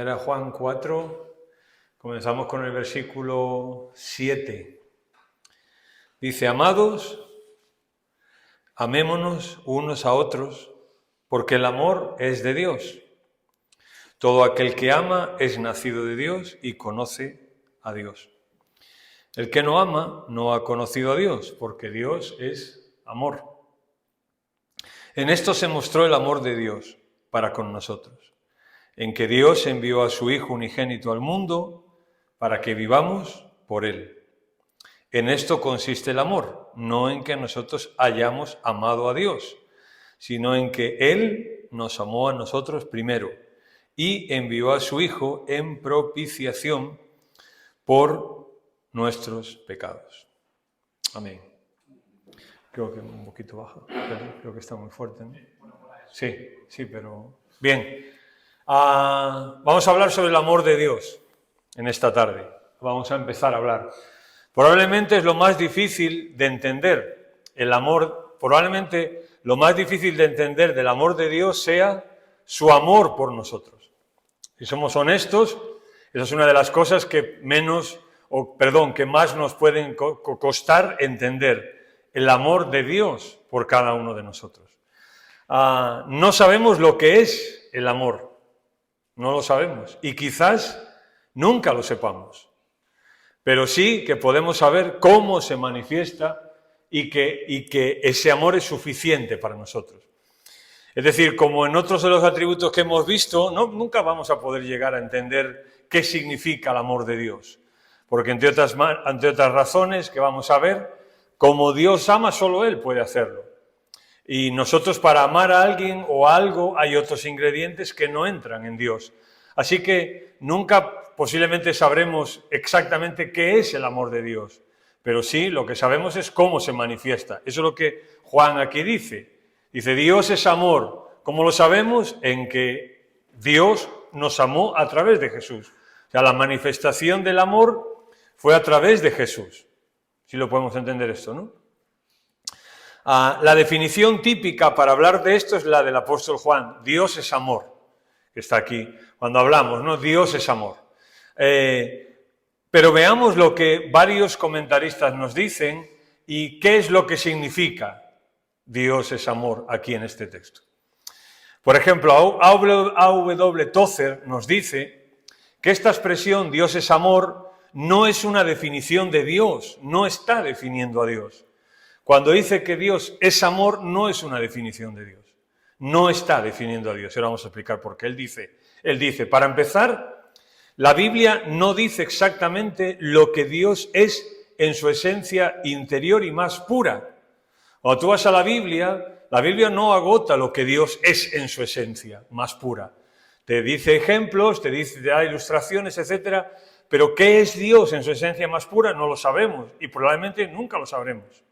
Era Juan 4, comenzamos con el versículo 7. Dice: amados, amémonos unos a otros, porque el amor es de Dios. Todo aquel que ama es nacido de Dios y conoce a Dios. El que no ama no ha conocido a Dios, porque Dios es amor. En esto se mostró el amor de Dios para con nosotros, en que Dios envió a su Hijo unigénito al mundo para que vivamos por Él. En esto consiste el amor, no en que nosotros hayamos amado a Dios, sino en que Él nos amó a nosotros primero y envió a su Hijo en propiciación por nuestros pecados. Amén. Creo que un poquito baja, creo que está muy fuerte, ¿no? Sí, pero... Bien. Vamos a hablar sobre el amor de Dios en esta tarde. Vamos a empezar a hablar. Probablemente es lo más difícil de entender. El amor, probablemente lo más difícil de entender del amor de Dios sea su amor por nosotros. Si somos honestos, esa es una de las cosas que más nos pueden costar entender. El amor de Dios por cada uno de nosotros. No sabemos lo que es el amor. No lo sabemos y quizás nunca lo sepamos, pero sí que podemos saber cómo se manifiesta y que ese amor es suficiente para nosotros. Es decir, como en otros de los atributos que hemos visto, nunca vamos a poder llegar a entender qué significa el amor de Dios, porque entre otras razones que vamos a ver, como Dios ama, solo Él puede hacerlo. Y nosotros, para amar a alguien o a algo, hay otros ingredientes que no entran en Dios. Así que nunca posiblemente sabremos exactamente qué es el amor de Dios, pero sí lo que sabemos es cómo se manifiesta. Eso es lo que Juan aquí dice. Dice: Dios es amor. ¿Cómo lo sabemos? En que Dios nos amó a través de Jesús. O sea, la manifestación del amor fue a través de Jesús. Si lo podemos entender esto, ¿no? La definición típica para hablar de esto es la del apóstol Juan. Dios es amor, que está aquí cuando hablamos, ¿no? Dios es amor. Pero veamos lo que varios comentaristas nos dicen y qué es lo que significa Dios es amor aquí en este texto. Por ejemplo, A.W. Tozer nos dice que esta expresión Dios es amor no es una definición de Dios, no está definiendo a Dios. Cuando dice que Dios es amor, no es una definición de Dios. No está definiendo a Dios. Ahora vamos a explicar por qué. Él dice, para empezar, la Biblia no dice exactamente lo que Dios es en su esencia interior y más pura. Cuando tú vas a la Biblia no agota lo que Dios es en su esencia más pura. Te dice ejemplos, te da ilustraciones, etcétera, pero ¿qué es Dios en su esencia más pura? No lo sabemos y probablemente nunca lo sabremos.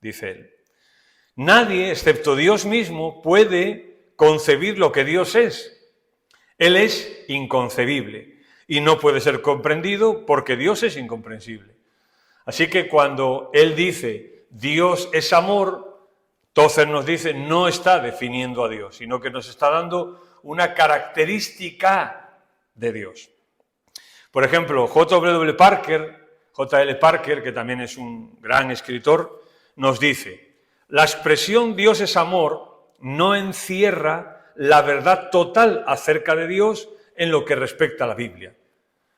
Dice él. Nadie, excepto Dios mismo, puede concebir lo que Dios es. Él es inconcebible y no puede ser comprendido porque Dios es incomprensible. Así que cuando él dice Dios es amor, Tozer nos dice no está definiendo a Dios, sino que nos está dando una característica de Dios. Por ejemplo, J.L. Parker, que también es un gran escritor, nos dice: la expresión Dios es amor no encierra la verdad total acerca de Dios en lo que respecta a la Biblia.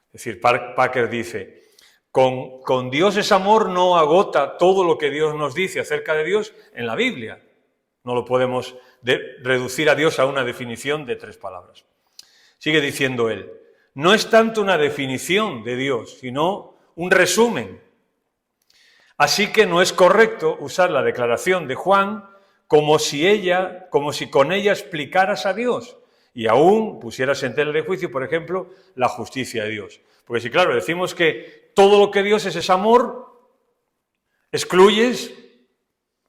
Es decir, Parker dice, con Dios es amor no agota todo lo que Dios nos dice acerca de Dios en la Biblia. No lo podemos reducir a Dios a una definición de 3 palabras. Sigue diciendo él, no es tanto una definición de Dios, sino un resumen. Así que no es correcto usar la declaración de Juan como si con ella explicaras a Dios y aún pusieras en tela de juicio, por ejemplo, la justicia de Dios. Porque si, claro, decimos que todo lo que Dios es amor, ¿excluyes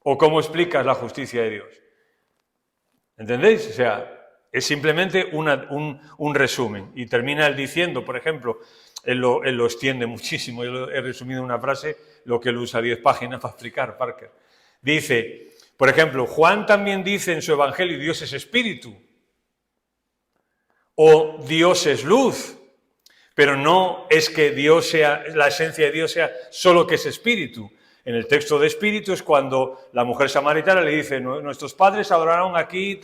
o cómo explicas la justicia de Dios? ¿Entendéis? O sea, es simplemente un resumen. Y termina él diciendo, por ejemplo, él lo extiende muchísimo, yo he resumido en una frase lo que él usa 10 páginas para explicar, Parker. Dice, por ejemplo, Juan también dice en su Evangelio, Dios es espíritu. o Dios es luz, pero no es que Dios sea, la esencia de Dios sea solo que es espíritu. En el texto de espíritu es cuando la mujer samaritana le dice, nuestros padres adoraron aquí,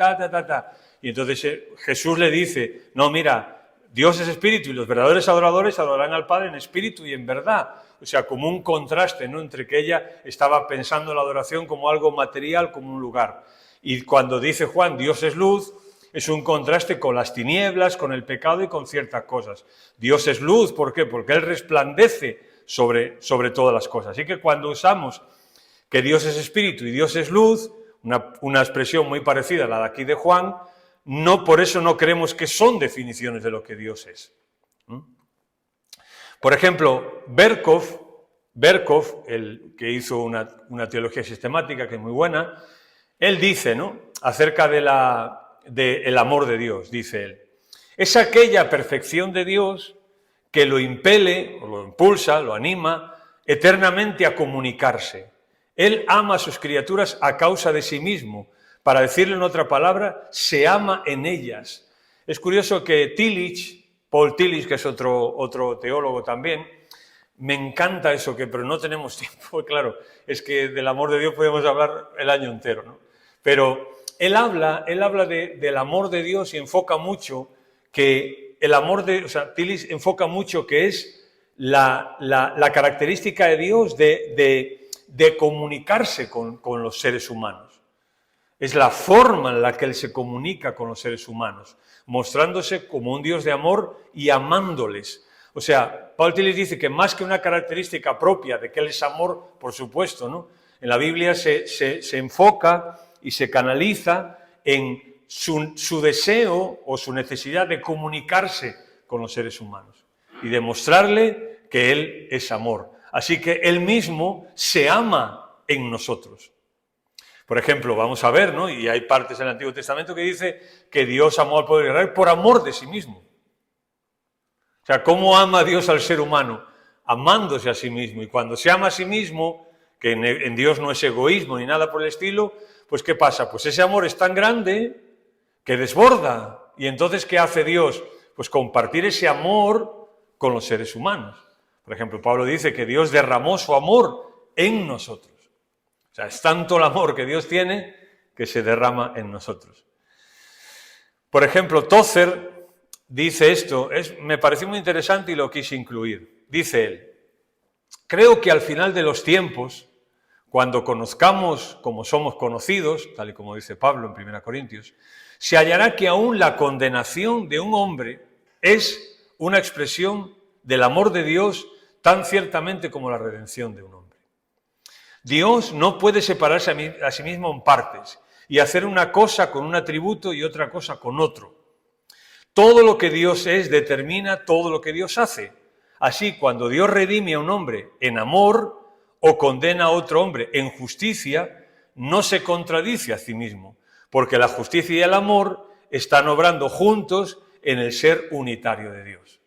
y entonces Jesús le dice, no, mira, Dios es espíritu y los verdaderos adoradores adorarán al Padre en espíritu y en verdad. O sea, como un contraste, ¿no?, entre que ella estaba pensando la adoración como algo material, como un lugar. Y cuando dice Juan, Dios es luz, es un contraste con las tinieblas, con el pecado y con ciertas cosas. Dios es luz, ¿por qué? Porque Él resplandece sobre todas las cosas. Así que cuando usamos que Dios es espíritu y Dios es luz, una expresión muy parecida a la de aquí de Juan, no, por eso no creemos que son definiciones de lo que Dios es. Por ejemplo, Berkov, el que hizo una teología sistemática que es muy buena, él dice, ¿no?, acerca del amor de Dios, dice él, es aquella perfección de Dios que lo impele, o lo impulsa, lo anima eternamente a comunicarse. Él ama a sus criaturas a causa de sí mismo. Para decirlo en otra palabra, se ama en ellas. Es curioso que Paul Tillich, que es otro teólogo también, me encanta eso, pero no tenemos tiempo, claro, es que del amor de Dios podemos hablar el año entero, ¿no? Pero él habla del amor de Dios y enfoca mucho que Tillich enfoca mucho que es la característica de Dios de comunicarse con los seres humanos. Es la forma en la que Él se comunica con los seres humanos, mostrándose como un Dios de amor y amándoles. O sea, Paul Tillich dice que más que una característica propia de que Él es amor, por supuesto, ¿no?, en la Biblia se enfoca y se canaliza en su deseo o su necesidad de comunicarse con los seres humanos y demostrarle que Él es amor. Así que Él mismo se ama en nosotros. Por ejemplo, vamos a ver, ¿no?, y hay partes en el Antiguo Testamento que dice que Dios amó al pueblo de Israel por amor de sí mismo. O sea, ¿cómo ama Dios al ser humano? Amándose a sí mismo. Y cuando se ama a sí mismo, que en Dios no es egoísmo ni nada por el estilo, pues ¿qué pasa? Pues ese amor es tan grande que desborda. Y entonces, ¿qué hace Dios? Pues compartir ese amor con los seres humanos. Por ejemplo, Pablo dice que Dios derramó su amor en nosotros. O sea, es tanto el amor que Dios tiene que se derrama en nosotros. Por ejemplo, Tozer dice esto, me pareció muy interesante y lo quise incluir. Dice él, creo que al final de los tiempos, cuando conozcamos como somos conocidos, tal y como dice Pablo en 1 Corintios, se hallará que aún la condenación de un hombre es una expresión del amor de Dios tan ciertamente como la redención de un hombre. Dios no puede separarse a sí mismo en partes y hacer una cosa con un atributo y otra cosa con otro. Todo lo que Dios es determina todo lo que Dios hace. Así, cuando Dios redime a un hombre en amor o condena a otro hombre en justicia, no se contradice a sí mismo, porque la justicia y el amor están obrando juntos en el ser unitario de Dios.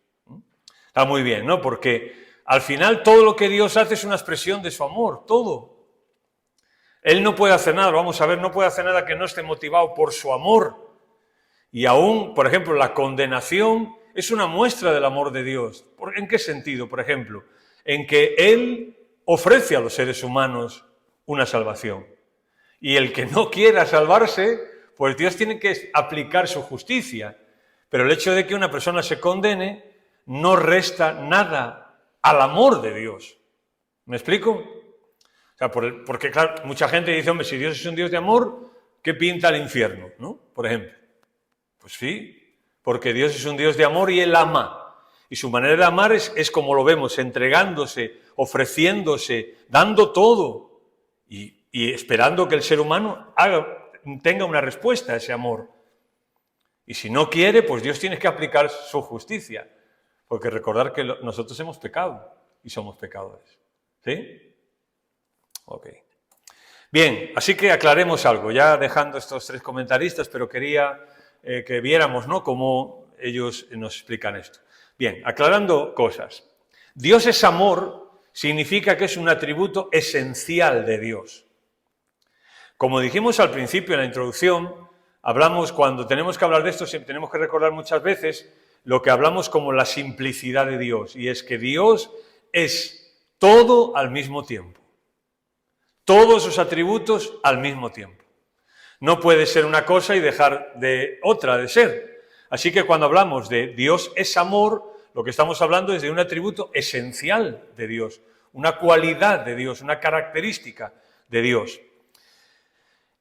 Está muy bien, ¿no? Porque al final todo lo que Dios hace es una expresión de su amor, todo. Él no puede hacer nada, vamos a ver, no puede hacer nada que no esté motivado por su amor. Y aún, por ejemplo, la condenación es una muestra del amor de Dios. ¿En qué sentido? Por ejemplo, en que Él ofrece a los seres humanos una salvación. Y el que no quiera salvarse, pues Dios tiene que aplicar su justicia. Pero el hecho de que una persona se condene no resta nada al amor de Dios. ¿Me explico? O sea, porque claro, mucha gente dice, hombre, si Dios es un Dios de amor, ¿qué pinta el infierno? ¿No? Por ejemplo. Pues sí, porque Dios es un Dios de amor y Él ama. Y su manera de amar es como lo vemos, entregándose, ofreciéndose, dando todo y esperando que el ser humano tenga una respuesta a ese amor. Y si no quiere, pues Dios tiene que aplicar su justicia. Porque recordar que nosotros hemos pecado y somos pecadores. ¿Sí? Ok. Bien, así que aclaremos algo, ya dejando estos tres comentaristas, pero quería que viéramos, ¿no?, cómo ellos nos explican esto. Bien, aclarando cosas. Dios es amor significa que es un atributo esencial de Dios. Como dijimos al principio en la introducción, hablamos, cuando tenemos que hablar de esto, tenemos que recordar muchas veces lo que hablamos como la simplicidad de Dios, y es que Dios es todo al mismo tiempo. Todos sus atributos al mismo tiempo. No puede ser una cosa y dejar de otra de ser. Así que cuando hablamos de Dios es amor, lo que estamos hablando es de un atributo esencial de Dios, una cualidad de Dios, una característica de Dios.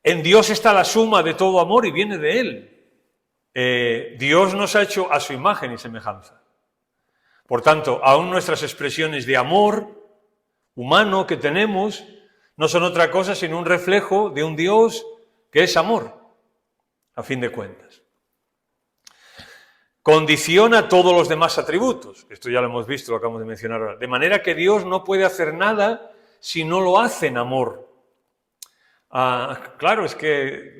En Dios está la suma de todo amor y viene de Él. Dios nos ha hecho a su imagen y semejanza. Por tanto, aún nuestras expresiones de amor humano que tenemos no son otra cosa sino un reflejo de un Dios que es amor, a fin de cuentas. Condiciona todos los demás atributos. Esto ya lo hemos visto, lo acabamos de mencionar ahora. De manera que Dios no puede hacer nada si no lo hace en amor. Claro, es que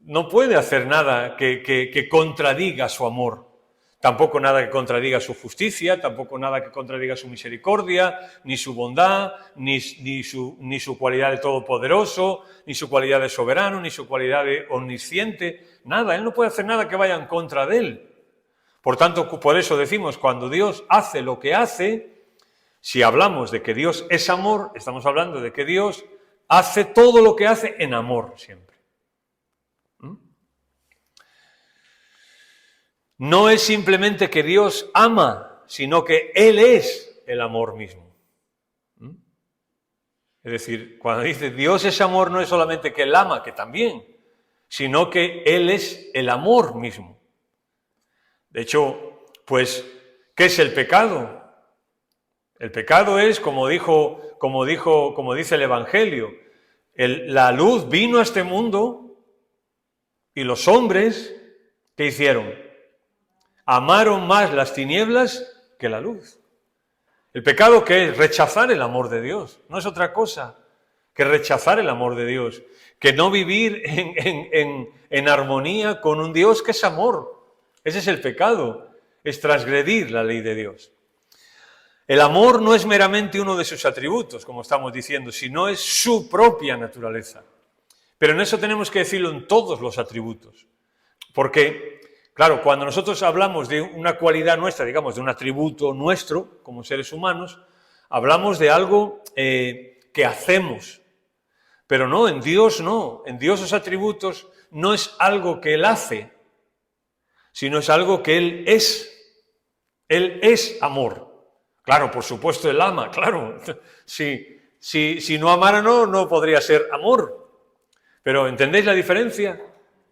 no puede hacer nada que contradiga su amor. Tampoco nada que contradiga su justicia, tampoco nada que contradiga su misericordia, ni su bondad, ni su cualidad de todopoderoso, ni su cualidad de soberano, ni su cualidad de omnisciente. Nada, Él no puede hacer nada que vaya en contra de Él. Por tanto, por eso decimos, cuando Dios hace lo que hace, si hablamos de que Dios es amor, estamos hablando de que Dios hace todo lo que hace en amor siempre. No es simplemente que Dios ama, sino que Él es el amor mismo. Es decir, cuando dice Dios es amor, no es solamente que Él ama, que también, sino que Él es el amor mismo. De hecho, pues, ¿qué es el pecado? El pecado es, como dice el Evangelio, la luz vino a este mundo y los hombres, ¿qué hicieron? Amaron más las tinieblas que la luz. El pecado, ¿qué es? Rechazar el amor de Dios. No es otra cosa que rechazar el amor de Dios, que no vivir en armonía con un Dios que es amor. Ese es el pecado, es transgredir la ley de Dios. El amor no es meramente uno de sus atributos, como estamos diciendo, sino es su propia naturaleza. Pero en eso tenemos que decirlo en todos los atributos. Porque, claro, cuando nosotros hablamos de una cualidad nuestra, digamos, de un atributo nuestro, como seres humanos, hablamos de algo que hacemos. Pero no, en Dios no. En Dios los atributos no es algo que Él hace, sino es algo que Él es. Él es amor. Claro, por supuesto, Él ama, claro. Si no amara, no podría ser amor. Pero, ¿entendéis la diferencia?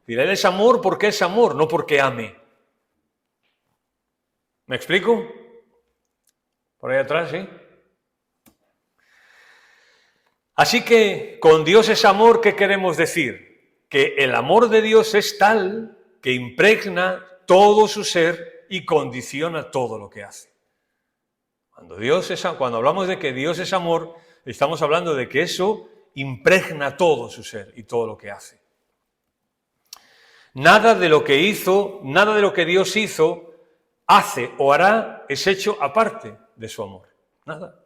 Él es amor porque es amor, no porque ame. ¿Me explico? Por ahí atrás, ¿sí? Así que, con Dios es amor, ¿qué queremos decir? Que el amor de Dios es tal que impregna todo su ser y condiciona todo lo que hace. Cuando hablamos de que Dios es amor, estamos hablando de que eso impregna todo su ser y todo lo que hace. Nada de lo que Dios hizo, hace o hará es hecho aparte de su amor. Nada.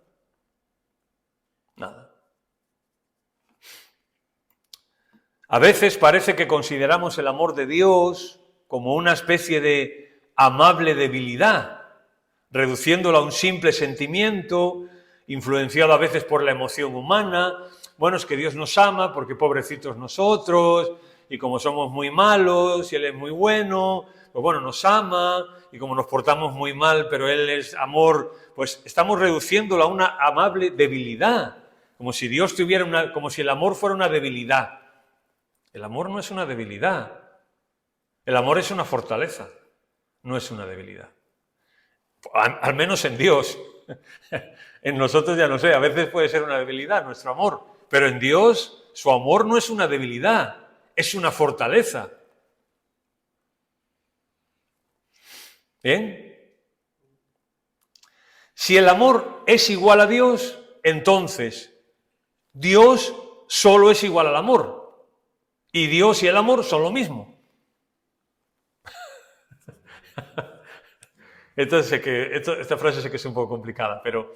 Nada. A veces parece que consideramos el amor de Dios como una especie de amable debilidad, reduciéndolo a un simple sentimiento, influenciado a veces por la emoción humana. Bueno, es que Dios nos ama porque pobrecitos nosotros, y como somos muy malos y Él es muy bueno, pues bueno, nos ama, y como nos portamos muy mal, pero Él es amor, pues estamos reduciéndolo a una amable debilidad, como si como si el amor fuera una debilidad. El amor no es una debilidad. El amor es una fortaleza, no es una debilidad. Al menos en Dios. En nosotros ya no sé, a veces puede ser una debilidad nuestro amor, pero en Dios su amor no es una debilidad, es una fortaleza. ¿Bien? Si el amor es igual a Dios, entonces Dios solo es igual al amor. Y Dios y el amor son lo mismo. Entonces, esta frase sé que es un poco complicada, pero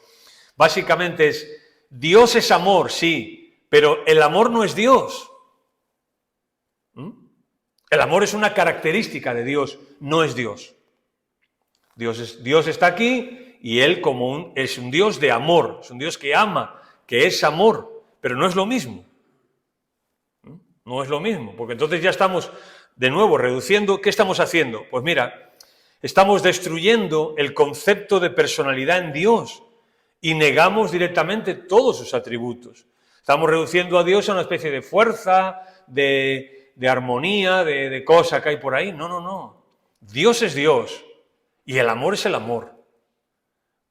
básicamente es, Dios es amor, sí, pero el amor no es Dios. El amor es una característica de Dios, no es Dios. Dios está aquí y Él es un Dios de amor, es un Dios que ama, que es amor, pero no es lo mismo. No es lo mismo, porque entonces ya estamos de nuevo reduciendo. ¿Qué estamos haciendo? Pues mira, estamos destruyendo el concepto de personalidad en Dios y negamos directamente todos sus atributos. Estamos reduciendo a Dios a una especie de fuerza, de armonía, de cosa que hay por ahí. No. Dios es Dios y el amor es el amor.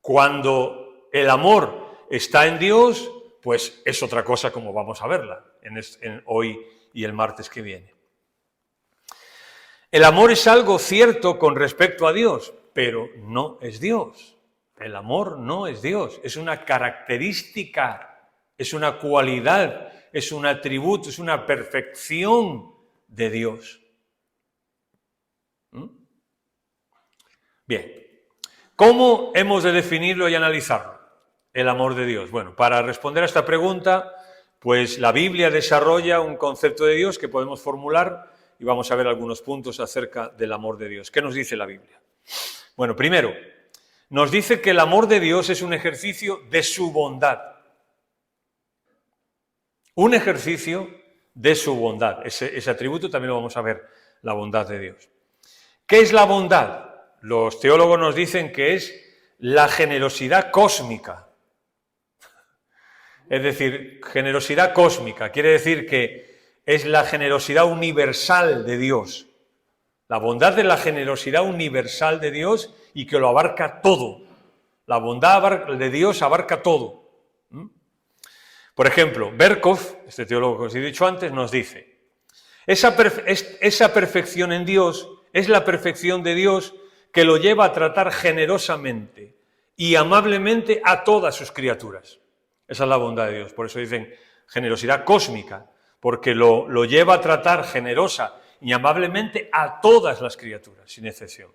Cuando el amor está en Dios, pues es otra cosa, como vamos a verla en hoy y el martes que viene. El amor es algo cierto con respecto a Dios, pero no es Dios. El amor no es Dios, es una característica, es una cualidad, es un atributo, es una perfección de Dios. Bien, ¿cómo hemos de definirlo y analizarlo? El amor de Dios. Bueno, para responder a esta pregunta, pues la Biblia desarrolla un concepto de Dios que podemos formular y vamos a ver algunos puntos acerca del amor de Dios. ¿Qué nos dice la Biblia? Bueno, primero, nos dice que el amor de Dios es un ejercicio de su bondad. Un ejercicio de su bondad. Ese atributo también lo vamos a ver, la bondad de Dios. ¿Qué es la bondad? Los teólogos nos dicen que es la generosidad cósmica. Es decir, generosidad cósmica. Quiere decir que es la generosidad universal de Dios. La bondad de la generosidad universal de Dios y que lo abarca todo. La bondad de Dios abarca todo. Por ejemplo, Berkov, este teólogo que os he dicho antes, nos dice, esa perfección en Dios es la perfección de Dios que lo lleva a tratar generosamente y amablemente a todas sus criaturas. Esa es la bondad de Dios. Por eso dicen generosidad cósmica, porque lo lleva a tratar generosa y amablemente a todas las criaturas, sin excepción.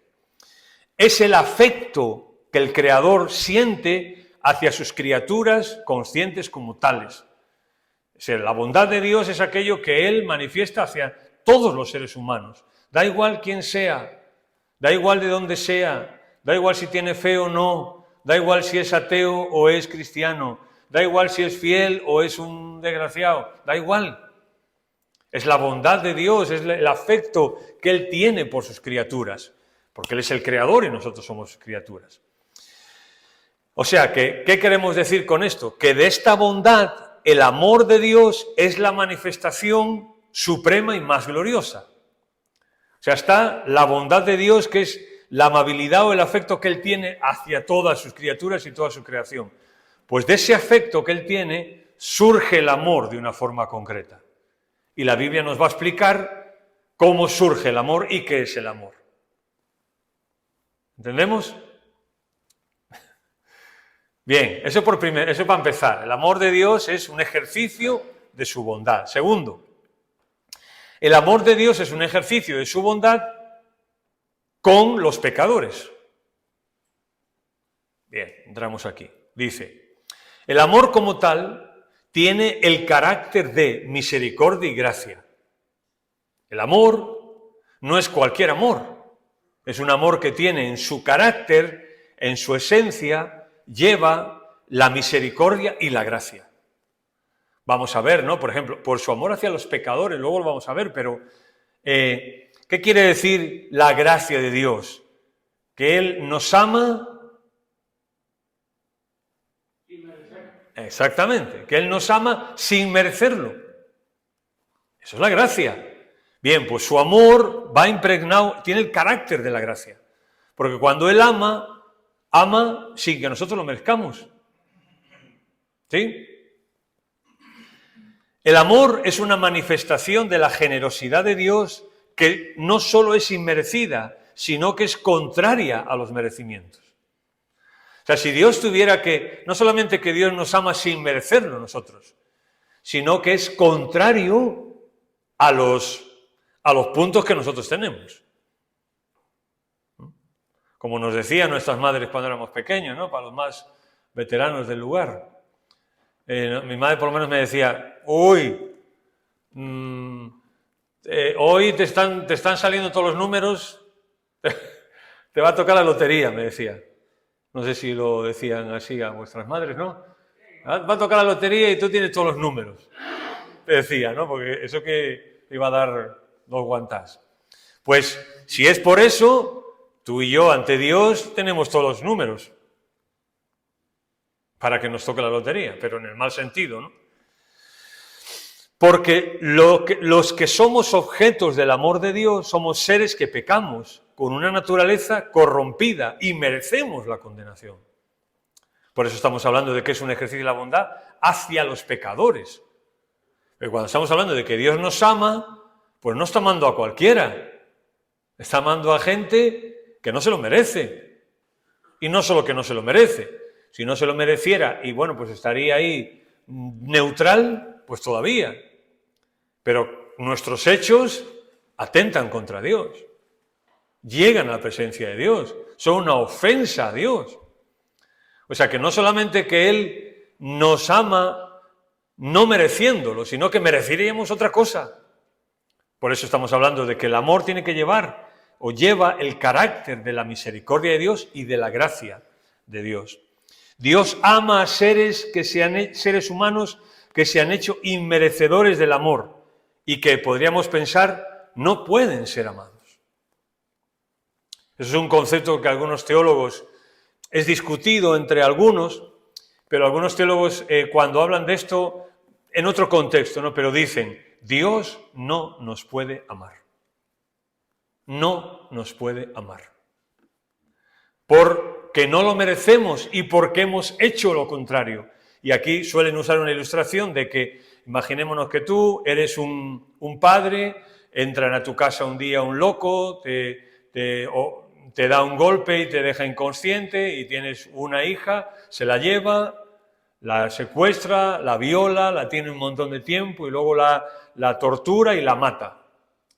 Es el afecto que el Creador siente hacia sus criaturas conscientes como tales. O sea, la bondad de Dios es aquello que Él manifiesta hacia todos los seres humanos. Da igual quién sea, da igual de dónde sea, da igual si tiene fe o no, da igual si es ateo o es cristiano, da igual si es fiel o es un desgraciado, da igual. Es la bondad de Dios, es el afecto que Él tiene por sus criaturas, porque Él es el creador y nosotros somos criaturas. O sea, ¿qué queremos decir con esto? Que de esta bondad, el amor de Dios es la manifestación suprema y más gloriosa. O sea, está la bondad de Dios, que es la amabilidad o el afecto que Él tiene hacia todas sus criaturas y toda su creación. Pues de ese afecto que Él tiene, surge el amor de una forma concreta. Y la Biblia nos va a explicar cómo surge el amor y qué es el amor. ¿Entendemos? Bien, eso para empezar. El amor de Dios es un ejercicio de su bondad. Segundo, el amor de Dios es un ejercicio de su bondad con los pecadores. Bien, entramos aquí. Dice, el amor como tal tiene el carácter de misericordia y gracia. El amor no es cualquier amor. Es un amor que tiene en su carácter, en su esencia, lleva la misericordia y la gracia. Vamos a ver, ¿no? Por ejemplo, por su amor hacia los pecadores, luego lo vamos a ver, pero ¿qué quiere decir la gracia de Dios? Que Él nos ama. Exactamente, que Él nos ama sin merecerlo. Eso es la gracia. Bien, pues su amor va impregnado, tiene el carácter de la gracia. Porque cuando Él ama sin que nosotros lo merezcamos. ¿Sí? El amor es una manifestación de la generosidad de Dios que no solo es inmerecida, sino que es contraria a los merecimientos. O sea, si Dios tuviera no solamente que Dios nos ama sin merecerlo nosotros, sino que es contrario a los puntos que nosotros tenemos. Como nos decían nuestras madres cuando éramos pequeños, ¿no? Para los más veteranos del lugar. Mi madre por lo menos me decía, hoy te están saliendo todos los números, te va a tocar la lotería, me decía. No sé si lo decían así a vuestras madres, ¿no? Va a tocar la lotería y tú tienes todos los números. Te decía, ¿no? Porque eso que iba a dar 2 guantás. Pues si es por eso, tú y yo ante Dios tenemos todos los números para que nos toque la lotería, pero en el mal sentido, ¿no? Porque los que somos objetos del amor de Dios somos seres que pecamos con una naturaleza corrompida y merecemos la condenación. Por eso estamos hablando de que es un ejercicio de la bondad hacia los pecadores. Pero cuando estamos hablando de que Dios nos ama, pues no está amando a cualquiera. Está amando a gente que no se lo merece. Y no solo que no se lo merece. Si no se lo mereciera y bueno, pues estaría ahí neutral, pues todavía. Pero nuestros hechos atentan contra Dios. Llegan a la presencia de Dios. Son una ofensa a Dios. O sea que no solamente que Él nos ama no mereciéndolo, sino que mereceríamos otra cosa. Por eso estamos hablando de que el amor tiene que llevar o lleva el carácter de la misericordia de Dios y de la gracia de Dios. Dios ama a seres humanos que se han hecho inmerecedores del amor y que podríamos pensar no pueden ser amados. Eso es un concepto que algunos teólogos es discutido entre algunos, pero algunos teólogos cuando hablan de esto en otro contexto, ¿no? Pero dicen, Dios no nos puede amar. No nos puede amar. Porque no lo merecemos y porque hemos hecho lo contrario. Y aquí suelen usar una ilustración de que, imaginémonos que tú eres un padre, entran a tu casa un día un loco, te da un golpe y te deja inconsciente y tienes una hija, se la lleva, la secuestra, la viola, la tiene un montón de tiempo y luego la tortura y la mata.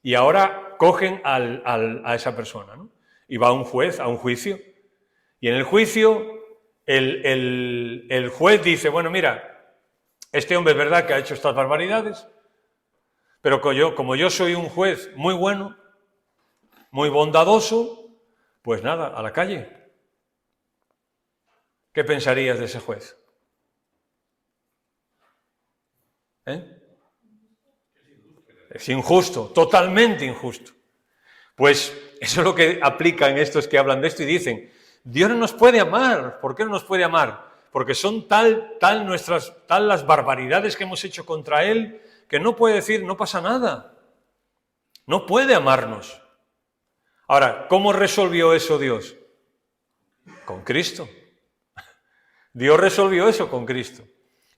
Y ahora cogen a esa persona, ¿no? Y va un juez a un juicio. Y en el juicio el juez dice, bueno, mira, este hombre es verdad que ha hecho estas barbaridades, pero como yo soy un juez muy bueno, muy bondadoso, pues nada, a la calle. ¿Qué pensarías de ese juez? Es injusto, totalmente injusto. Pues eso es lo que aplican estos que hablan de esto y dicen, Dios no nos puede amar. ¿Por qué no nos puede amar? Porque son tal las barbaridades que hemos hecho contra Él, que no puede decir, no pasa nada. No puede amarnos. Ahora, ¿cómo resolvió eso Dios? Con Cristo. Dios resolvió eso con Cristo.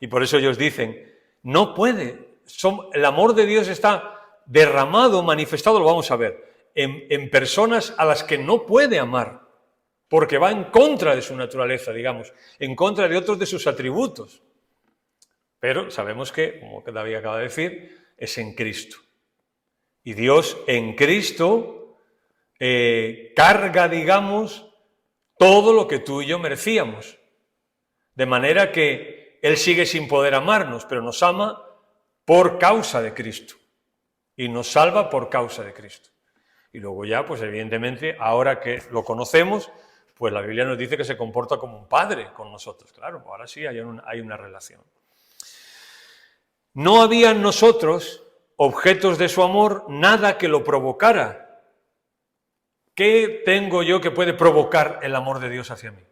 Y por eso ellos dicen, no puede. El amor de Dios está derramado, manifestado, lo vamos a ver, en personas a las que no puede amar, porque va en contra de su naturaleza, digamos, en contra de otros de sus atributos. Pero sabemos que, como David acaba de decir, es en Cristo. Y Dios en Cristo carga, digamos, todo lo que tú y yo merecíamos. De manera que Él sigue sin poder amarnos, pero nos ama por causa de Cristo. Y nos salva por causa de Cristo. Y luego ya, pues evidentemente, ahora que lo conocemos, pues la Biblia nos dice que se comporta como un padre con nosotros. Claro, ahora sí hay una relación. No había en nosotros, objetos de su amor, nada que lo provocara. ¿Qué tengo yo que puede provocar el amor de Dios hacia mí?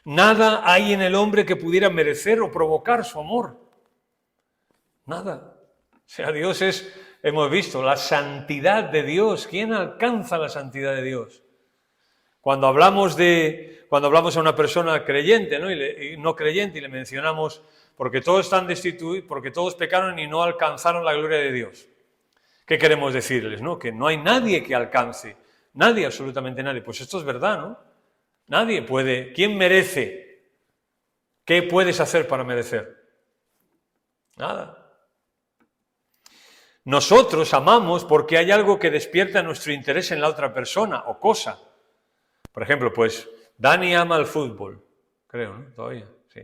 Nada hay en el hombre que pudiera merecer o provocar su amor. Nada. O sea, Dios hemos visto, la santidad de Dios. ¿Quién alcanza la santidad de Dios? Cuando hablamos a una persona creyente, ¿no? y no creyente y le mencionamos porque todos están destituidos, porque todos pecaron y no alcanzaron la gloria de Dios. ¿Qué queremos decirles? ¿No? Que no hay nadie que alcance, nadie, absolutamente nadie. Pues esto es verdad, ¿no? Nadie puede. ¿Quién merece? ¿Qué puedes hacer para merecer? Nada. Nosotros amamos porque hay algo que despierta nuestro interés en la otra persona o cosa. Por ejemplo, pues Dani ama el fútbol, creo, ¿no? Todavía, sí.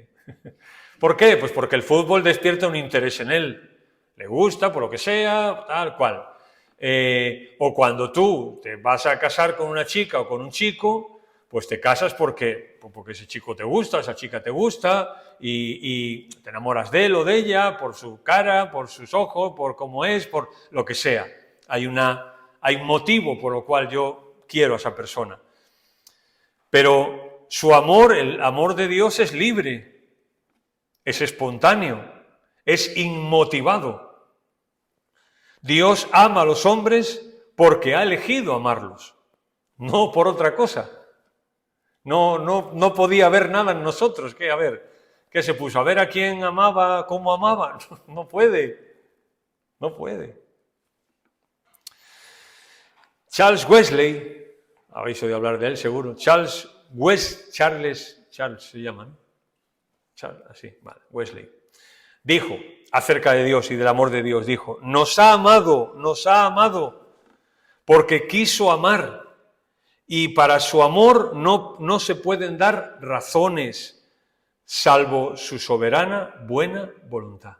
¿Por qué? Pues porque el fútbol despierta un interés en él. le gusta, por lo que sea, tal cual. O cuando tú te vas a casar con una chica o con un chico, pues te casas porque ese chico te gusta, esa chica te gusta, y te enamoras de él o de ella, por su cara, por sus ojos, por cómo es, por lo que sea. Hay un motivo por lo cual yo quiero a esa persona. Pero su amor, el amor de Dios es libre, es espontáneo, es inmotivado. Dios ama a los hombres porque ha elegido amarlos, no por otra cosa. No podía haber nada en nosotros. ¿Qué se puso? ¿A ver a quién amaba, cómo amaba? No puede. Charles Wesley, habéis oído hablar de él seguro, Charles se llama, ¿no? Wesley, dijo acerca de Dios y del amor de Dios, dijo, nos ha amado, porque quiso amar, y para su amor no se pueden dar razones, salvo su soberana buena voluntad.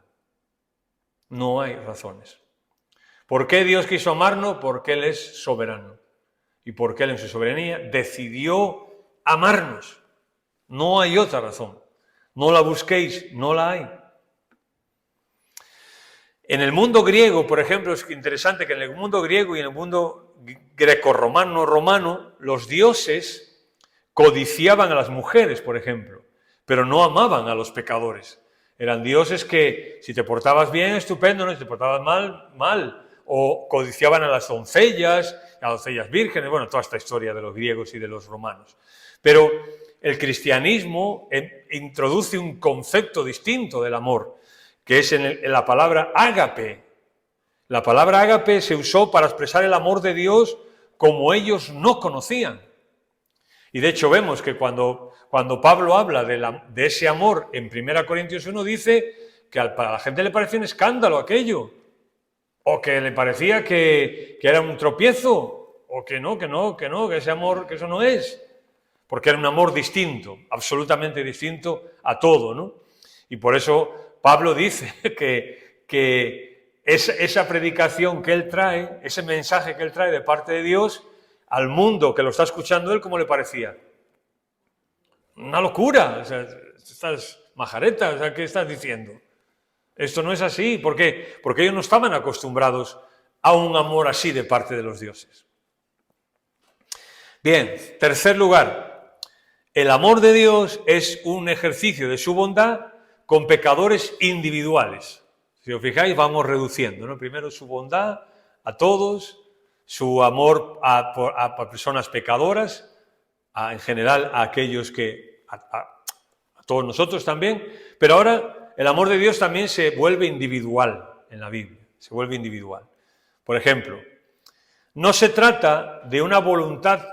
No hay razones. ¿Por qué Dios quiso amarnos? Porque Él es soberano. Y porque Él en su soberanía decidió amarnos. No hay otra razón. No la busquéis, no la hay. En el mundo griego, por ejemplo, es interesante que en el mundo griego y en el mundo grecorromano, los dioses codiciaban a las mujeres, por ejemplo, pero no amaban a los pecadores. Eran dioses que si te portabas bien, estupendo, ¿no? Si te portabas mal. O codiciaban a las doncellas vírgenes, bueno, toda esta historia de los griegos y de los romanos. Pero el cristianismo introduce un concepto distinto del amor, que es en la palabra ágape. La palabra ágape se usó para expresar el amor de Dios como ellos no conocían. Y de hecho vemos que cuando Pablo habla de ese amor en 1 Corintios 1, dice que para la gente le parecía un escándalo aquello, o que le parecía que era un tropiezo, o que ese amor, que eso no es, porque era un amor distinto, absolutamente distinto a todo, ¿no? Y por eso Pablo dice que esa predicación que él trae, ese mensaje que él trae de parte de Dios, al mundo que lo está escuchando él, ¿cómo le parecía? Una locura, o sea, estás majareta, o sea, ¿qué estás diciendo? Esto no es así, ¿por qué? Porque ellos no estaban acostumbrados a un amor así de parte de los dioses. Bien, tercer lugar, el amor de Dios es un ejercicio de su bondad con pecadores individuales. Si os fijáis, vamos reduciendo, ¿no? Primero su bondad a todos, su amor a personas pecadoras, en general a aquellos a todos nosotros también, pero ahora el amor de Dios también se vuelve individual en la Biblia, se vuelve individual. Por ejemplo, no se trata de una voluntad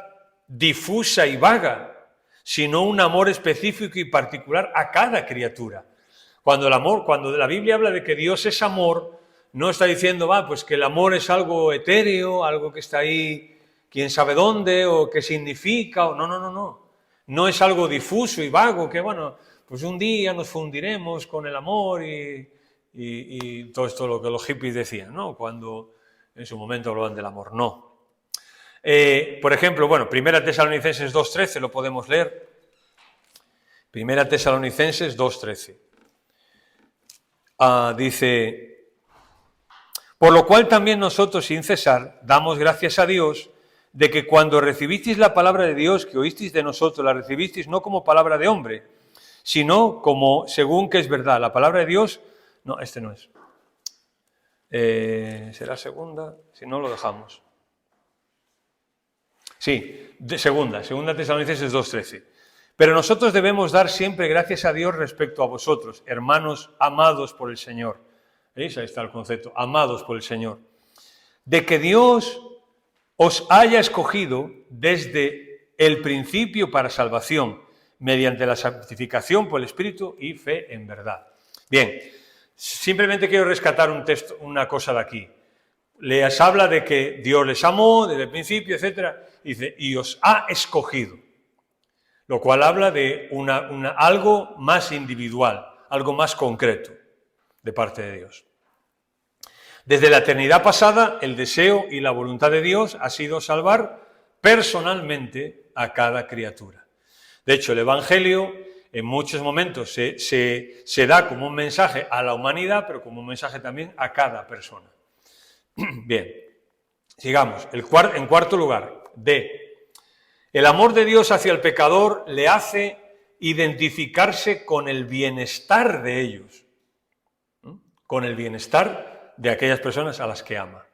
difusa y vaga, sino un amor específico y particular a cada criatura. Cuando la Biblia habla de que Dios es amor, no está diciendo, pues que el amor es algo etéreo, algo que está ahí, quién sabe dónde, o qué significa, o no. No es algo difuso y vago, que pues un día nos fundiremos con el amor y todo esto lo que los hippies decían, ¿no? Cuando en su momento hablaban del amor, no. Por ejemplo, 1 Tesalonicenses 2.13 lo podemos leer. 1 Tesalonicenses 2.13. Dice, por lo cual también nosotros sin cesar damos gracias a Dios de que cuando recibisteis la palabra de Dios que oísteis de nosotros, la recibisteis no como palabra de hombre, sino como según que es verdad. La palabra de Dios, no, este no es. ¿Será segunda? Si no, lo dejamos. Sí, segunda Tesalonicenses 2.13. Pero nosotros debemos dar siempre gracias a Dios respecto a vosotros, hermanos amados por el Señor. ¿Veis? Ahí está el concepto, amados por el Señor. De que Dios os haya escogido desde el principio para salvación, mediante la santificación por el Espíritu y fe en verdad. Bien, simplemente quiero rescatar una cosa de aquí. Les habla de que Dios les amó desde el principio, etc. Dice, y os ha escogido. Lo cual habla de algo más individual, algo más concreto de parte de Dios. Desde la eternidad pasada, el deseo y la voluntad de Dios ha sido salvar personalmente a cada criatura. De hecho, el Evangelio en muchos momentos se da como un mensaje a la humanidad, pero como un mensaje también a cada persona. Bien, sigamos. En cuarto lugar, el amor de Dios hacia el pecador le hace identificarse con el bienestar de ellos, con el bienestar de aquellas personas a las que ama.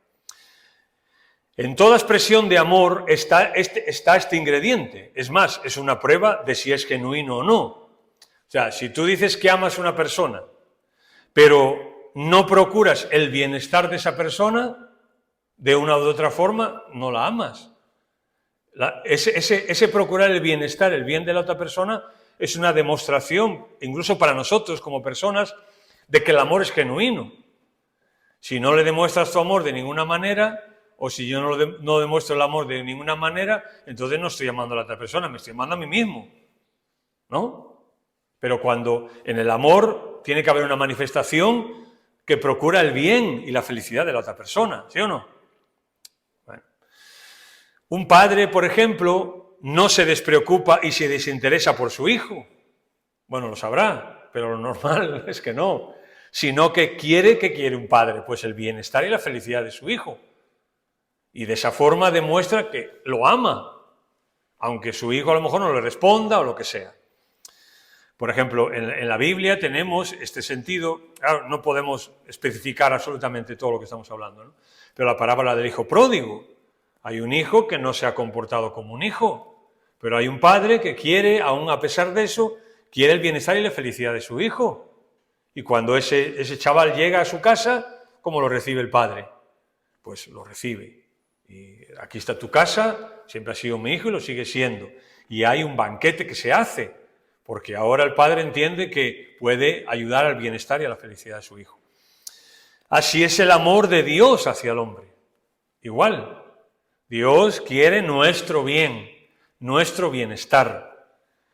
En toda expresión de amor está este ingrediente. Es más, es una prueba de si es genuino o no. O sea, si tú dices que amas a una persona, pero no procuras el bienestar de esa persona, de una u otra forma, no la amas. Ese procurar el bienestar, el bien de la otra persona, es una demostración, incluso para nosotros como personas, de que el amor es genuino. Si no le demuestras tu amor de ninguna manera, o si yo no demuestro el amor de ninguna manera, entonces no estoy amando a la otra persona, me estoy amando a mí mismo, ¿no? Pero cuando en el amor tiene que haber una manifestación que procura el bien y la felicidad de la otra persona, ¿sí o no? Bueno. Un padre, por ejemplo, no se despreocupa y se desinteresa por su hijo. Bueno, lo sabrá, pero lo normal es que no. Sino que quiere un padre, pues el bienestar y la felicidad de su hijo. Y de esa forma demuestra que lo ama, aunque su hijo a lo mejor no le responda o lo que sea. Por ejemplo, en la Biblia tenemos este sentido, claro, no podemos especificar absolutamente todo lo que estamos hablando, ¿no? Pero la parábola del hijo pródigo, hay un hijo que no se ha comportado como un hijo, pero hay un padre que quiere, aún a pesar de eso, quiere el bienestar y la felicidad de su hijo. Y cuando ese chaval llega a su casa, ¿cómo lo recibe el padre? Pues lo recibe. Y aquí está tu casa, siempre ha sido mi hijo y lo sigue siendo. Y hay un banquete que se hace, porque ahora el padre entiende que puede ayudar al bienestar y a la felicidad de su hijo. Así es el amor de Dios hacia el hombre. Igual, Dios quiere nuestro bien, nuestro bienestar.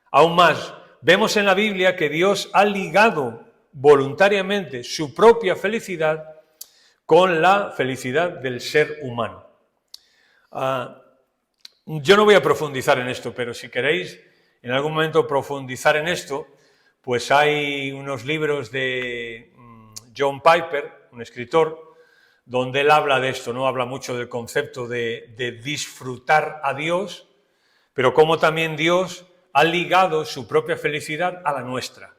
Aún más, vemos en la Biblia que Dios ha ligado voluntariamente su propia felicidad con la felicidad del ser humano. Yo no voy a profundizar en esto, pero si queréis en algún momento profundizar en esto, pues hay unos libros de John Piper, un escritor, donde él habla de esto, ¿no? Habla mucho del concepto de disfrutar a Dios, pero cómo también Dios ha ligado su propia felicidad a la nuestra.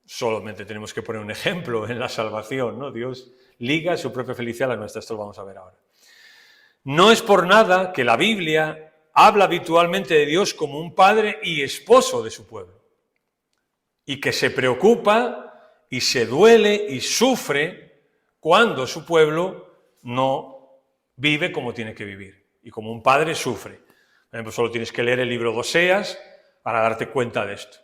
Solamente tenemos que poner un ejemplo en la salvación, ¿no? Dios liga su propia felicidad a la nuestra, esto lo vamos a ver ahora. No es por nada que la Biblia habla habitualmente de Dios como un padre y esposo de su pueblo, y que se preocupa y se duele y sufre cuando su pueblo no vive como tiene que vivir, y como un padre sufre. Por ejemplo, solo tienes que leer el libro de Oseas para darte cuenta de esto,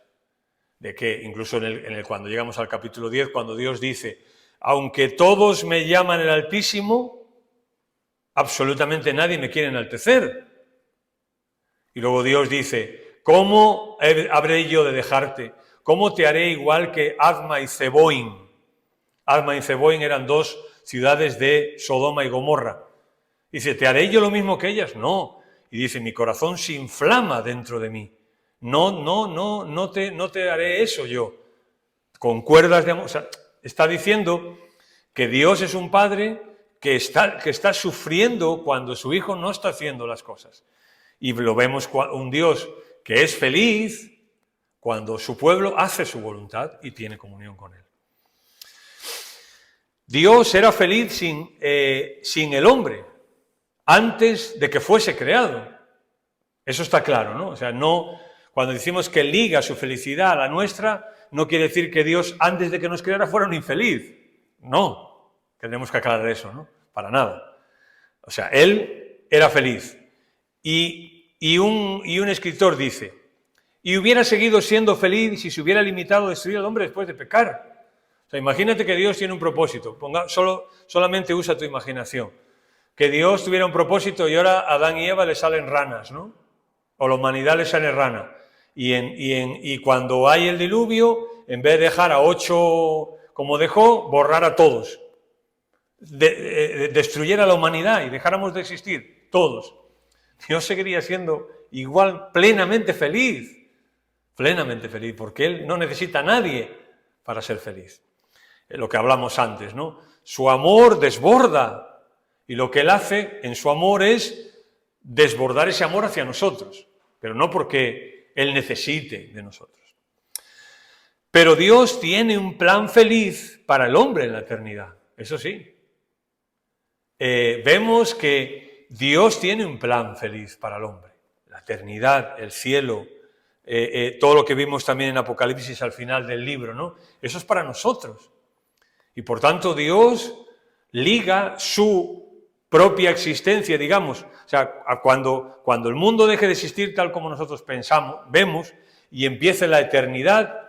de que incluso cuando llegamos al capítulo 10, cuando Dios dice, aunque todos me llaman el Altísimo, absolutamente nadie me quiere enaltecer. Y luego Dios dice, ¿cómo habré yo de dejarte? ¿Cómo te haré igual que Adma y Zeboim? Adma y Zeboim eran dos ciudades de Sodoma y Gomorra. Dice, ¿te haré yo lo mismo que ellas? No. Y dice, mi corazón se inflama dentro de mí. No te haré eso yo. Con cuerdas de amor. O sea, está diciendo que Dios es un padre que está sufriendo cuando su hijo no está haciendo las cosas. Y lo vemos un Dios que es feliz cuando su pueblo hace su voluntad y tiene comunión con él. Dios era feliz sin el hombre, antes de que fuese creado. Eso está claro, ¿no? O sea, cuando decimos que liga su felicidad a la nuestra, no quiere decir que Dios, antes de que nos creara, fuera un infeliz. No, tenemos que aclarar eso, ¿no? Para nada. O sea, él era feliz. Y un escritor dice, y hubiera seguido siendo feliz si se hubiera limitado a destruir al hombre después de pecar. O sea, imagínate que Dios tiene un propósito. Solamente usa tu imaginación. Que Dios tuviera un propósito y ahora a Adán y Eva le salen ranas, ¿no? O la humanidad le sale rana. Y cuando hay el diluvio, en vez de dejar a 8 como dejó, borrar a todos. destruyera la humanidad y dejáramos de existir todos, Dios seguiría siendo igual plenamente feliz, porque Él no necesita a nadie para ser feliz. Lo que hablamos antes, ¿no? Su amor desborda y lo que Él hace en su amor es desbordar ese amor hacia nosotros, pero no porque Él necesite de nosotros. Pero Dios tiene un plan feliz para el hombre en la eternidad, eso sí. Vemos que Dios tiene un plan feliz para el hombre, la eternidad, el cielo, todo lo que vimos también en Apocalipsis al final del libro, ¿no? Eso es para nosotros. Y por tanto Dios liga su propia existencia, digamos, o sea, cuando el mundo deje de existir tal como nosotros vemos, y empiece la eternidad,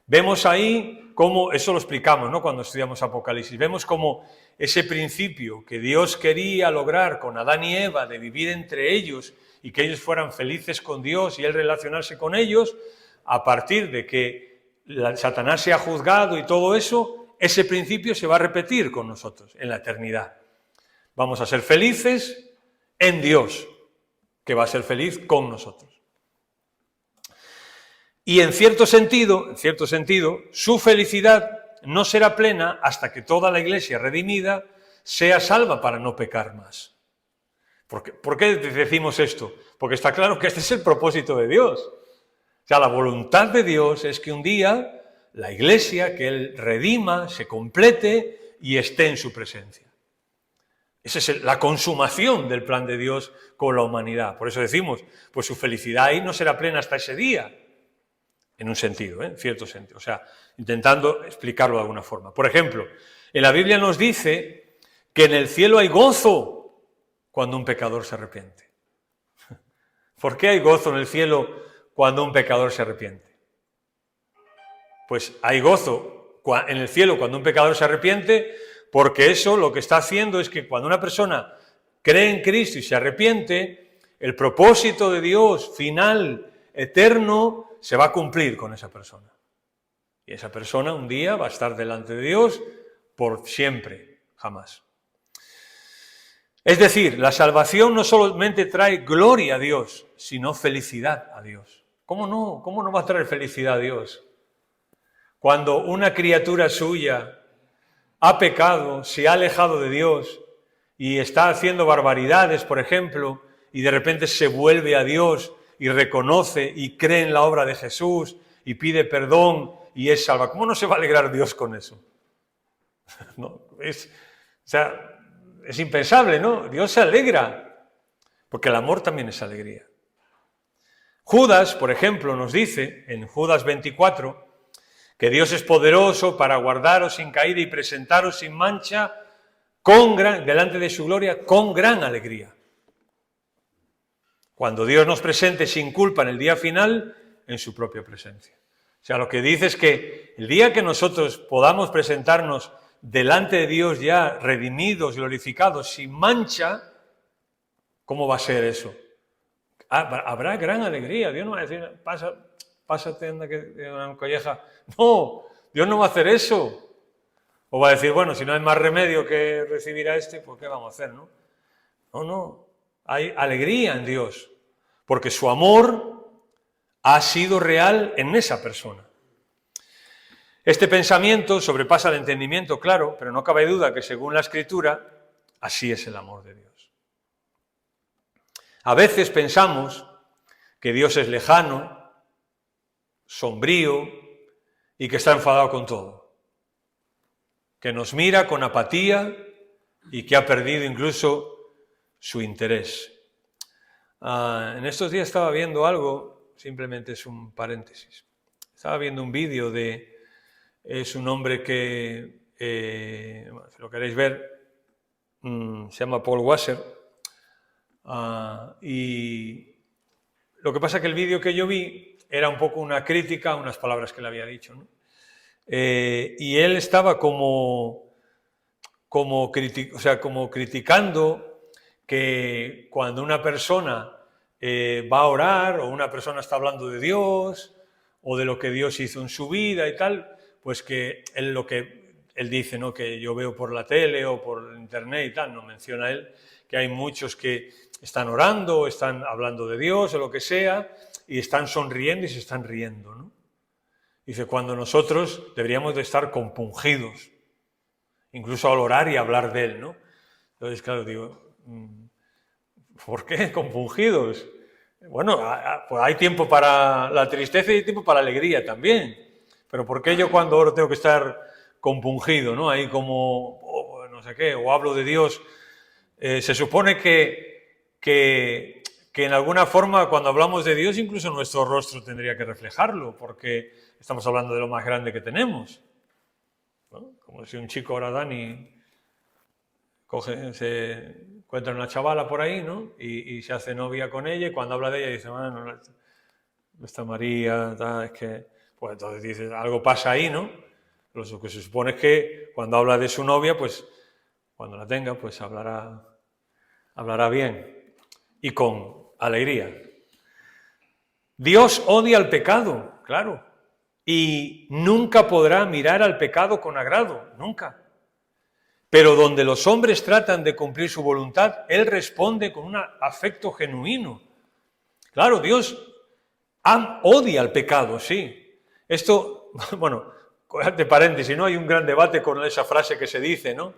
vemos ahí cómo, eso lo explicamos, ¿no?, cuando estudiamos Apocalipsis, vemos cómo ese principio que Dios quería lograr con Adán y Eva, de vivir entre ellos y que ellos fueran felices con Dios y Él relacionarse con ellos, a partir de que Satanás sea juzgado y todo eso, ese principio se va a repetir con nosotros en la eternidad. Vamos a ser felices en Dios, que va a ser feliz con nosotros. Y en cierto sentido, su felicidad no será plena hasta que toda la Iglesia redimida sea salva para no pecar más. ¿Por qué decimos esto? Porque está claro que este es el propósito de Dios. O sea, la voluntad de Dios es que un día la Iglesia, que Él redima, se complete y esté en su presencia. Esa es la consumación del plan de Dios con la humanidad. Por eso decimos, pues su felicidad ahí no será plena hasta ese día. En un sentido, en cierto sentido. O sea, intentando explicarlo de alguna forma. Por ejemplo, en la Biblia nos dice que en el cielo hay gozo cuando un pecador se arrepiente. ¿Por qué hay gozo en el cielo cuando un pecador se arrepiente? Pues hay gozo en el cielo cuando un pecador se arrepiente, porque eso lo que está haciendo es que cuando una persona cree en Cristo y se arrepiente, el propósito de Dios final, eterno, se va a cumplir con esa persona. Y esa persona un día va a estar delante de Dios por siempre, jamás. Es decir, la salvación no solamente trae gloria a Dios, sino felicidad a Dios. ¿Cómo no? ¿Cómo no va a traer felicidad a Dios? Cuando una criatura suya ha pecado, se ha alejado de Dios y está haciendo barbaridades, por ejemplo, y de repente se vuelve a Dios y reconoce y cree en la obra de Jesús y pide perdón y es salva. ¿Cómo no se va a alegrar Dios con eso? No, es impensable, ¿no? Dios se alegra, porque el amor también es alegría. Judas, por ejemplo, nos dice en Judas 24 que Dios es poderoso para guardaros sin caída y presentaros sin mancha delante de su gloria con gran alegría. Cuando Dios nos presente sin culpa en el día final, en su propia presencia. O sea, lo que dice es que el día que nosotros podamos presentarnos delante de Dios ya redimidos, glorificados, sin mancha, ¿cómo va a ser eso? Habrá gran alegría. Dios no va a decir, pásate, anda, que una colleja. No, Dios no va a hacer eso. O va a decir, bueno, si no hay más remedio que recibir a este, pues ¿qué vamos a hacer, no? No. Hay alegría en Dios, porque su amor ha sido real en esa persona. Este pensamiento sobrepasa el entendimiento, claro, pero no cabe duda que según la Escritura, así es el amor de Dios. A veces pensamos que Dios es lejano, sombrío y que está enfadado con todo, que nos mira con apatía y que ha perdido incluso su interés. En estos días estaba viendo algo, simplemente es un paréntesis. Estaba viendo un vídeo es un hombre que, si lo queréis ver, se llama Paul Washer, y lo que pasa es que el vídeo que yo vi era un poco una crítica a unas palabras que le había dicho, ¿no? Y él estaba como criticando que cuando una persona va a orar o una persona está hablando de Dios o de lo que Dios hizo en su vida y tal, pues que él lo que él dice, ¿no?, que yo veo por la tele o por internet y tal, no menciona él, que hay muchos que están orando, están hablando de Dios o lo que sea, y están sonriendo y se están riendo, ¿no? Dice, cuando nosotros deberíamos de estar compungidos, incluso al orar y hablar de él, ¿no? Entonces, claro, digo, ¿por qué compungidos? Bueno, pues hay tiempo para la tristeza y hay tiempo para la alegría también. Pero ¿por qué yo cuando oro tengo que estar compungido, ¿no? Ahí como, no sé qué, o hablo de Dios. Se supone que en alguna forma cuando hablamos de Dios incluso nuestro rostro tendría que reflejarlo, porque estamos hablando de lo más grande que tenemos, ¿no? Como si un chico ahora, Dani, se encuentra una chavala por ahí, ¿no? Y se hace novia con ella, y cuando habla de ella dice, bueno, esta María, es que... Pues entonces dices, algo pasa ahí, ¿no? Lo que se supone es que cuando habla de su novia, pues cuando la tenga, pues hablará bien y con alegría. Dios odia el pecado, claro, y nunca podrá mirar al pecado con agrado, nunca. Pero donde los hombres tratan de cumplir su voluntad, Él responde con un afecto genuino. Claro, Dios odia el pecado, sí. Esto, bueno, de paréntesis, ¿no? Hay un gran debate con esa frase que se dice, ¿no?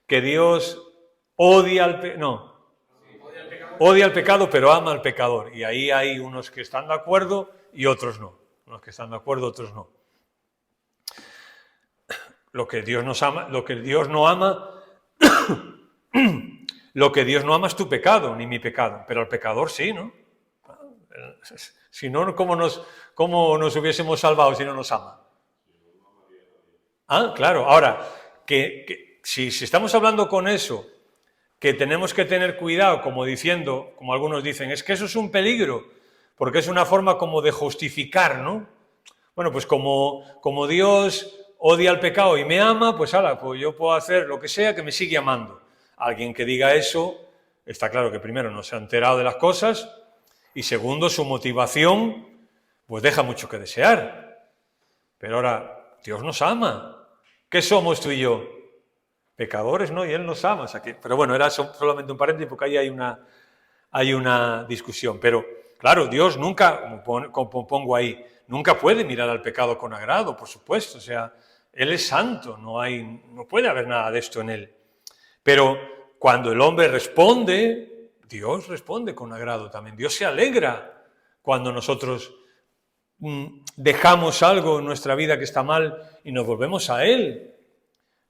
Que Dios odia al pecado, no. Odia al pecado, pero ama al pecador. Y ahí hay unos que están de acuerdo y otros no. Unos que están de acuerdo, otros no. Lo que Dios nos ama, lo que Dios no ama, lo que Dios no ama es tu pecado, ni mi pecado. Pero al pecador sí, ¿no? Si no, ¿cómo nos hubiésemos salvado si no nos ama? Ah, claro. Ahora, que si estamos hablando con eso, que tenemos que tener cuidado, como diciendo, como algunos dicen, es que eso es un peligro, porque es una forma como de justificar, ¿no? Bueno, pues como Dios odia el pecado y me ama, pues pues yo puedo hacer lo que sea que me sigue amando. Alguien que diga eso, está claro que primero no se ha enterado de las cosas y segundo, su motivación, pues deja mucho que desear. Pero ahora, Dios nos ama. ¿Qué somos tú y yo? Pecadores, ¿no? Y Él nos ama. O sea pero bueno, era solamente un paréntesis porque ahí hay una discusión. Pero claro, Dios nunca, como pongo ahí, nunca puede mirar al pecado con agrado, por supuesto. O sea, Él es santo, no puede haber nada de esto en Él. Pero cuando el hombre responde, Dios responde con agrado también. Dios se alegra cuando nosotros dejamos algo en nuestra vida que está mal y nos volvemos a Él.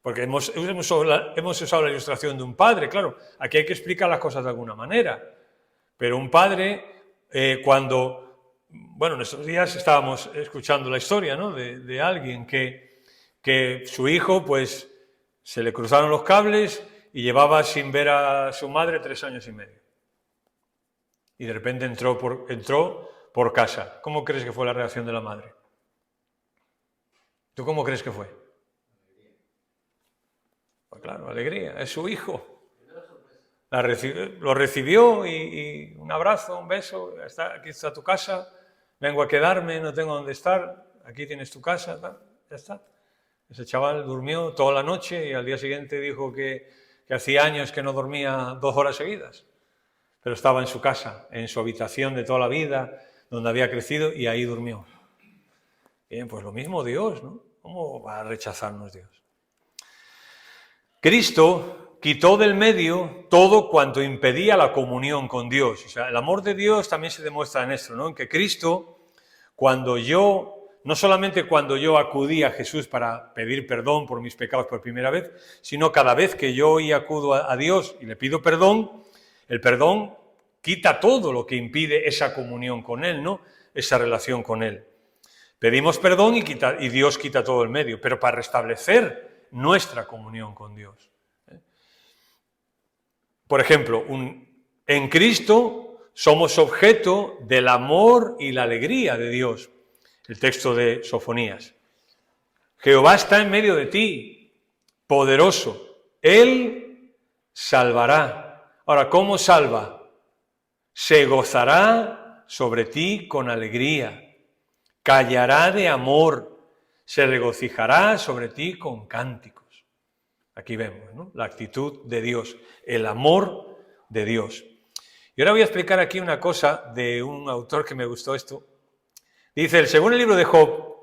Porque hemos usado la ilustración de un padre, claro, aquí hay que explicar las cosas de alguna manera. Pero un padre, bueno, en estos días estábamos escuchando la historia, ¿no?, de alguien que su hijo, pues, se le cruzaron los cables y llevaba sin ver a su madre 3 años y medio. Y de repente entró por casa. ¿Cómo crees que fue la reacción de la madre? ¿Tú cómo crees que fue? Pues claro, alegría, es su hijo. Lo recibió y un abrazo, un beso, aquí está tu casa, vengo a quedarme, no tengo dónde estar, aquí tienes tu casa, ya está. Ese chaval durmió toda la noche y al día siguiente dijo que hacía años que no dormía 2 horas seguidas, pero estaba en su casa, en su habitación de toda la vida, donde había crecido y ahí durmió. Bien, pues lo mismo Dios, ¿no? ¿Cómo va a rechazarnos Dios? Cristo quitó del medio todo cuanto impedía la comunión con Dios. O sea, el amor de Dios también se demuestra en esto, ¿no? En que Cristo, no solamente cuando yo acudí a Jesús para pedir perdón por mis pecados por primera vez, sino cada vez que yo hoy acudo a Dios y le pido perdón, el perdón quita todo lo que impide esa comunión con Él, ¿no? Esa relación con Él. Pedimos perdón y Dios quita todo el medio, pero para restablecer nuestra comunión con Dios. Por ejemplo, en Cristo somos objeto del amor y la alegría de Dios. El texto de Sofonías. Jehová está en medio de ti, poderoso. Él salvará. Ahora, ¿cómo salva? Se gozará sobre ti con alegría. Callará de amor. se regocijará sobre ti con cánticos. Aquí vemos, ¿no?, la actitud de Dios, el amor de Dios. Y ahora voy a explicar aquí una cosa de un autor que me gustó esto. Dice, según el libro de Job,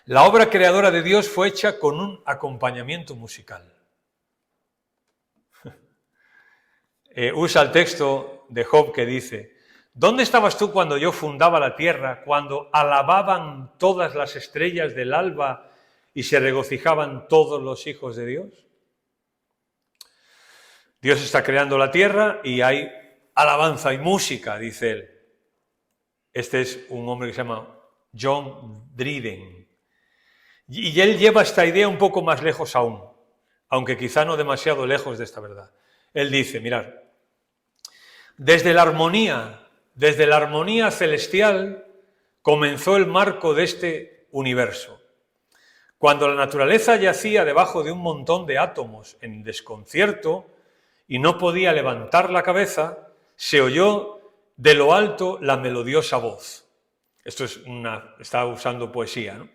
la obra creadora de Dios fue hecha con un acompañamiento musical. Usa el texto de Job que dice, ¿dónde estabas tú cuando yo fundaba la tierra, cuando alababan todas las estrellas del alba y se regocijaban todos los hijos de Dios? Dios está creando la tierra y hay alabanza y música, dice él. Este es un hombre que se llama John Dryden. Y él lleva esta idea un poco más lejos aún, aunque quizá no demasiado lejos de esta verdad. Él dice, mirad, desde la armonía celestial comenzó el marco de este universo. Cuando la naturaleza yacía debajo de un montón de átomos en desconcierto y no podía levantar la cabeza, se oyó de lo alto la melodiosa voz. Esto está usando poesía, ¿no?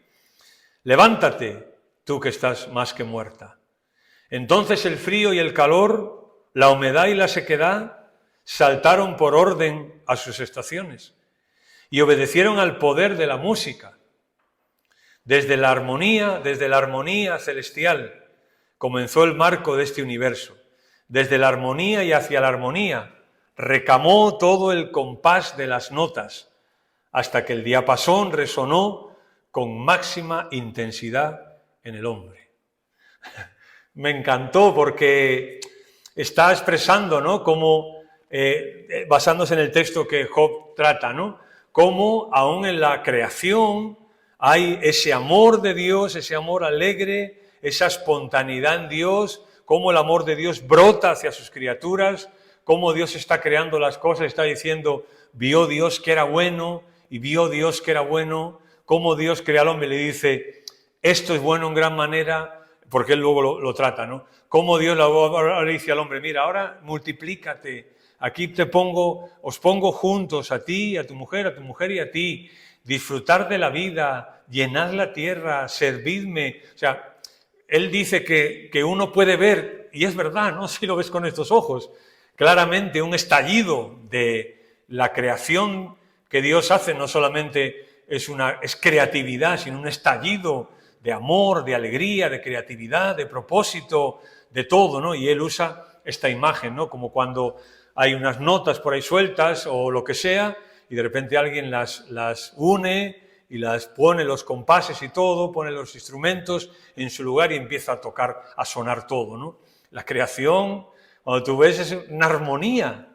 Levántate, tú que estás más que muerta. Entonces el frío y el calor, la humedad y la sequedad saltaron por orden a sus estaciones y obedecieron al poder de la música. Desde la armonía celestial comenzó el marco de este universo. Desde la armonía y hacia la armonía recamó todo el compás de las notas, hasta que el diapasón resonó con máxima intensidad en el hombre. Me encantó porque está expresando, ¿no?, cómo, basándose en el texto que Job trata, ¿no?, cómo aún en la creación hay ese amor de Dios, ese amor alegre, esa espontaneidad en Dios, cómo el amor de Dios brota hacia sus criaturas, cómo Dios está creando las cosas, está diciendo, vio Dios que era bueno, y vio Dios que era bueno, cómo Dios crea al hombre y le dice, esto es bueno en gran manera, porque él luego lo trata, ¿no? Cómo Dios le dice al hombre, mira, ahora multiplícate, aquí os pongo juntos, a ti, a tu mujer y a ti, disfrutar de la vida, llenad la tierra, servidme. O sea, él dice que uno puede ver, y es verdad, ¿no?, si lo ves con estos ojos, claramente un estallido de la creación que Dios hace, no solamente es creatividad, sino un estallido de amor, de alegría, de creatividad, de propósito, de todo, ¿no? Y él usa esta imagen, ¿no?, como cuando hay unas notas por ahí sueltas o lo que sea, y de repente alguien las une y las pone los compases y todo, pone los instrumentos en su lugar y empieza a tocar, a sonar todo, ¿no? La creación, cuando tú ves, es una armonía.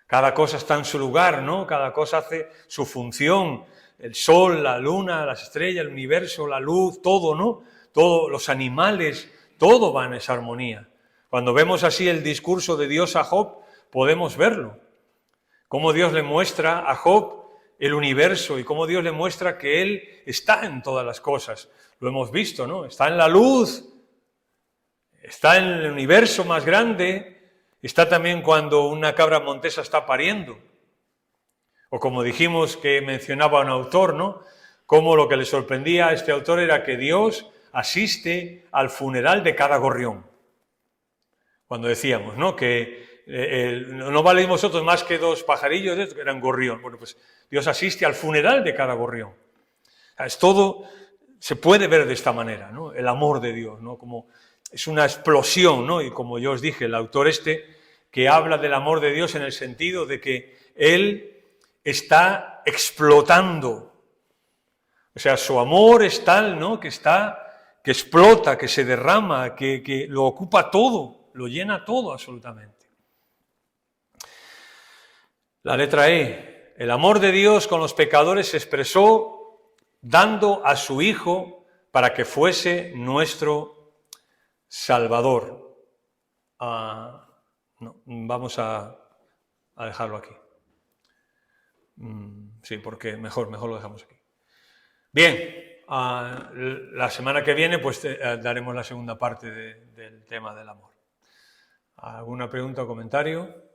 Cada cosa está en su lugar, ¿no? Cada cosa hace su función. El sol, la luna, las estrellas, el universo, la luz, todo, ¿no? Todos los animales, todo va en esa armonía. Cuando vemos así el discurso de Dios a Job, podemos verlo. Cómo Dios le muestra a Job el universo y cómo Dios le muestra que Él está en todas las cosas. Lo hemos visto, ¿no? Está en la luz, está en el universo más grande, está también cuando una cabra montesa está pariendo. O como dijimos que mencionaba un autor, ¿no?, cómo lo que le sorprendía a este autor era que Dios asiste al funeral de cada gorrión. Cuando decíamos, ¿no?, que no valéis vosotros más que dos pajarillos, que eran gorrión. Bueno, pues Dios asiste al funeral de cada gorrión. Es todo, se puede ver de esta manera, ¿no?, el amor de Dios, ¿no?, como es una explosión, ¿no? Y como yo os dije, el autor que habla del amor de Dios en el sentido de que Él está explotando. O sea, su amor es tal, ¿no?, que explota, que se derrama, que lo ocupa todo, lo llena todo absolutamente. La letra E. El amor de Dios con los pecadores se expresó dando a su Hijo para que fuese nuestro Salvador. No, vamos a dejarlo aquí. Sí, porque mejor lo dejamos aquí. Bien, la semana que viene pues daremos la segunda parte del tema del amor. ¿Alguna pregunta o comentario?